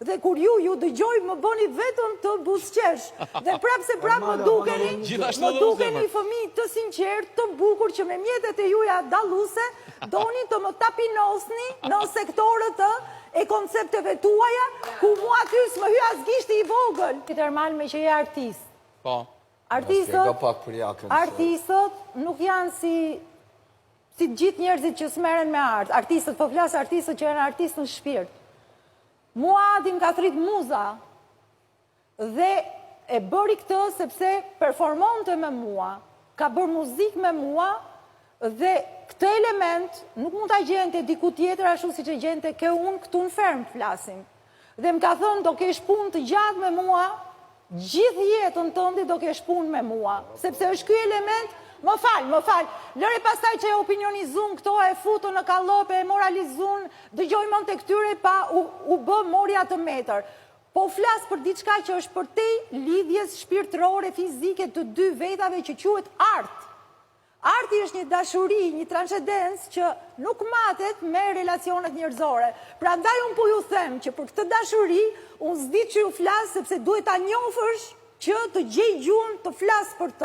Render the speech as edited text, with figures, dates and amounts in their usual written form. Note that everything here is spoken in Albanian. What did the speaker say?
Dhe kur ju dëgjoj më bëni vetëm të buzëqesh. Dhe prapë se prapë më dukeni fëmijë të sinqert, të bukur që me mjetet e juja dalluse doni të më tapinosni në sektorët e koncepteve tuaja, ku mua aty s'më hy as gishti i vogël. Termal me që je artist. Po. Artistët nuk janë si gjithë njerëzit që s'meren me artë. Artistët, po flasë artistët që janë artistë në shpirt. Mua atim ka thrit muza dhe e bëri këtë sepse performonte me mua, ka bërë muzik me mua dhe këtë element nuk mund t'a gjente diku tjetër ashtu si që gjente ke unë këtu në fermë flasim. Dhe më ka thënë do kesh punë të gjatë me mua, gjithë jetën tëndi do kesh punë me mua, sepse është ky element. Më falë, lëre pastaj që e opinionizun këto, e futu në kalope, e moralizun, dëgjojmën të këtyre pa u bë morja të metër. Po flasë për diçka që është për te lidhjes shpirtërore, fizike të dy vetave që quhet artë. Arti është një dashuri, një transcendencë që nuk matet me relacionet njerëzore. Pra ndaj unë po ju them që për këtë dashuri, unë s'di që ju flasë sepse duhet ta njofësh që të gjej gjuhën të flasë për të.